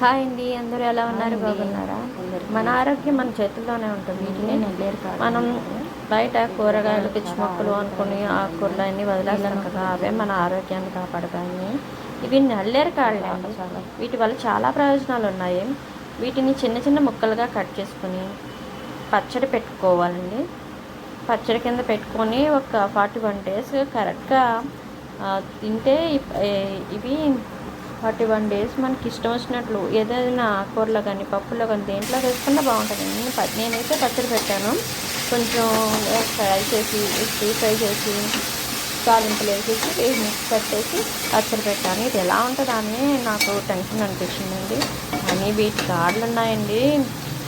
Hi అండి, అందరూ ఎలా ఉన్నారు? బాగున్నారా? మన ఆరోగ్యం మన చేతుల్లోనే ఉంటుంది. మనం బయట కూరగాయలు పిచ్చి మొక్కలు అనుకుని ఆకుకూరలు అన్నీ వదిలేస్తాం కదా, అవే మన ఆరోగ్యాన్ని కాపాడతాయి. ఇవి నల్లేరు కాళ్ళు అండి. వీటి వల్ల చాలా ప్రయోజనాలు ఉన్నాయి. వీటిని చిన్న చిన్న ముక్కలుగా కట్ చేసుకుని పచ్చడి పెట్టుకోవాలండి. పచ్చడి కింద పెట్టుకొని ఒక 41 days కరెక్ట్గా తింటే ఇవి 41 days మనకి ఇష్టం వచ్చినట్లు ఏదైనా ఆకుకూరలో కానీ పప్పులో కానీ దేంట్లో వేసుకున్నా బాగుంటుంది. నేనైతే పచ్చడి పెట్టాను. కొంచెం ఫ్రై చేసి ఫ్రై చేసి తాలింపులు వేసేసి మిక్స్ పెట్టేసి పచ్చడి పెట్టాను. ఇది ఎలా ఉంటుందని నాకు టెన్షన్ అనిపించిందండి. కానీ వీటి కాళ్ళు ఉన్నాయండి,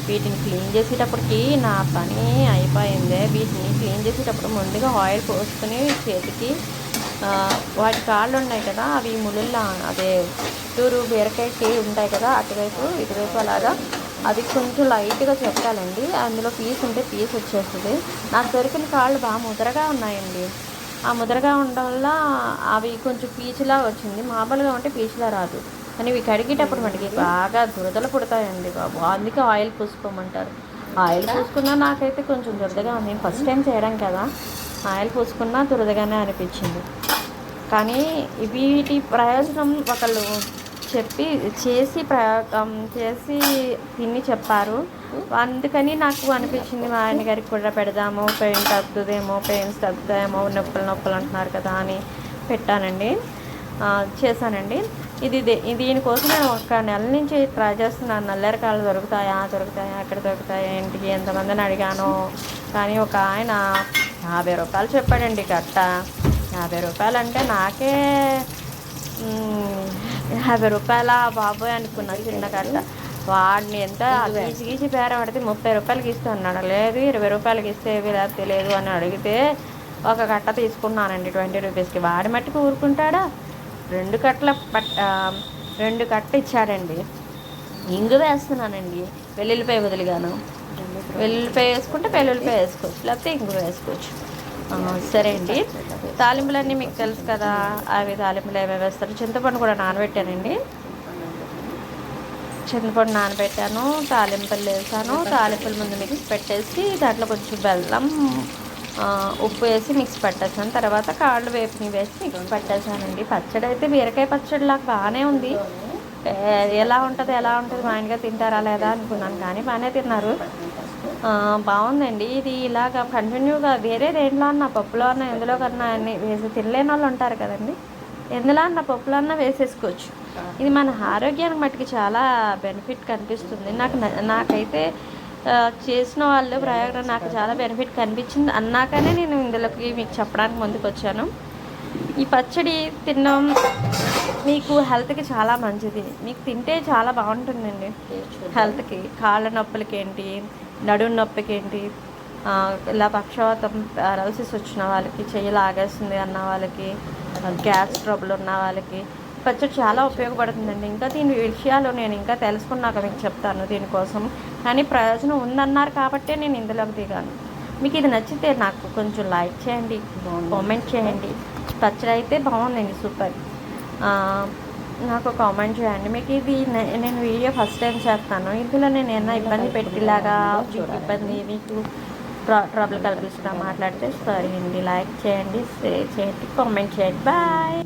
వీటిని క్లీన్ చేసేటప్పటికి నా పని అయిపోయింది. వీటిని క్లీన్ చేసేటప్పుడు ముందుగా ఆయిల్ పోసుకొని చేతికి వాటి కాళ్ళు ఉన్నాయి కదా, అవి ముళ్ళుల్లా అదే చుట్టూరు బీరకాయకి ఉంటాయి కదా, అటువైపు ఇటువైపు అలాగా అది కొంచెం లైట్గా చెక్కాలండి. అందులో పీస్ ఉంటే పీస్ వచ్చేస్తుంది. నాకు దొరికిన కాళ్ళు బాగా ముదరగా ఉన్నాయండి. ఆ ముదరగా ఉండడం వల్ల అవి కొంచెం పీచులా వచ్చింది. మామూలుగా ఉంటే పీచులా రాదు. కానీ ఇవి కడిగేటప్పుడు మనకి బాగా దురదలు పుడతాయండి బాబు. అందుకే ఆయిల్ పూసుకోమంటారు. ఆయిల్ పూసుకున్నా నాకైతే కొంచెం దురదగా ఉంది. ఫస్ట్ టైం చేయడం కదా, ఆయిల్ పూసుకున్నా దురదగానే అనిపించింది. కానీ వీటి ప్రయోజనం ఒకళ్ళు చెప్పి చేసి ప్రయోగం చేసి తిని చెప్పారు. అందుకని నాకు అనిపించింది మా ఆయన గారికి కూడా పెడదాము, పెయిన్ తగ్గుతుందేమో, పెయిన్స్ తగ్గుతాయేమో, నొప్పులు అంటున్నారు కదా అని పెట్టానండి, చేశానండి. దీనికోసం నేను ఒక నెల నుంచి ట్రై చేస్తున్నాను. నల్లేరకాయలు దొరుకుతాయా ఎక్కడ దొరుకుతాయా, ఇంటికి ఎంతమందిని అడిగాను. కానీ ఒక ఆయన 50 రూపాయలు చెప్పాడండి కట్ట. 50 రూపాయలు అంటే నాకే 50 రూపాయల బాబోయ్ అనుకున్నాను. చిన్న కట్ట వాడిని ఎంత గీచి బేరపడితే 30 రూపాయలకి ఇస్తూ అన్నాడు. లేదు 20 రూపాయలకి ఇస్తే ఏవి తెలియదు అని అడిగితే ఒక కట్ట తీసుకున్నానండి 20 రూపీస్కి. వాడి మట్టికి ఊరుకుంటాడా? 2 కట్ట ఇచ్చాడండి. ఇంగు వేస్తున్నానండి, వెల్లుల్లిపాయ వదిలిగాను. వెల్లుల్లిపాయ వేసుకుంటే వెల్లుల్లిపాయ వేసుకోవచ్చు, లేకపోతే ఇంగు వేసుకోవచ్చు. సరే అండి. తాలింపులన్నీ మీకు తెలుసు కదా, అవి తాలింపులు ఏమేమి వేస్తారు. చింతపండు కూడా నానబెట్టానండి. చింతపండు నానబెట్టాను, తాలింపులు వేసాను. తాలింపుల ముందు మిక్స్ పెట్టేసి దాంట్లో కొంచెం బెల్లం ఉప్పు వేసి మిక్స్ పెట్టేసాను. తర్వాత కాళ్ళు వేపుని వేసి మిక్స్ పెట్టేసానండి. పచ్చడి అయితే బీరకాయ పచ్చడిలాగా బాగానే ఉంది. ఎలా ఉంటుంది మా ఆయనగా తింటారా లేదా అనుకున్నాను, కానీ బాగానే తిన్నారు. బాగుందండి. ఇది ఇలాగ కంటిన్యూగా వేరే దేంట్లో అన్న పప్పులో అన్న ఎందులో కన్నా అన్నీ వేసి తినలేని వాళ్ళు ఉంటారు కదండి, ఎందులో అన్న పప్పులో అన్న వేసేసుకోవచ్చు. ఇది మన ఆరోగ్యానికి మట్టుకు చాలా బెనిఫిట్ కనిపిస్తుంది. నాకైతే చేసిన వాళ్ళు ప్రయోగం నాకు చాలా బెనిఫిట్ కనిపించింది అన్నాకనే నేను ఇందులోకి మీకు చెప్పడానికి ముందుకు వచ్చాను. ఈ పచ్చడి తినడం మీకు హెల్త్కి చాలా మంచిది. మీకు తింటే చాలా బాగుంటుందండి హెల్త్కి. కాళ్ళ నొప్పులకి ఏంటి, నడుము నొప్పికి ఏంటి, ఇలా పక్షవాతం పారాలసిస్ వచ్చిన వాళ్ళకి, చెయ్యి లాగేస్తుంది అన్న వాళ్ళకి, గ్యాస్ ట్రబుల్ ఉన్న వాళ్ళకి పచ్చడి చాలా ఉపయోగపడుతుందండి. ఇంకా దీని విషయాలు నేను ఇంకా తెలుసుకున్నాక మీకు చెప్తాను దీనికోసం. కానీ ప్రయోజనం ఉందన్నారు కాబట్టే నేను ఇందులోకి దిగాను. మీకు ఇది నచ్చితే నాకు కొంచెం లైక్ చేయండి, కామెంట్ చేయండి. పచ్చడి అయితే బాగుందండి, సూపర్. నాకు కామెంట్ చేయండి. మీకు ఇది నేను వీడియో ఫస్ట్ టైం చేస్తాను. ఇందులో నేను ఏమైనా ఇబ్బంది పెట్టేలాగా మీకు ట్రబుల్ కలిగిస్తా మాట్లాడితే సారీ అండి. లైక్ చేయండి, షేర్ చేయండి, కామెంట్ చేయండి. బాయ్.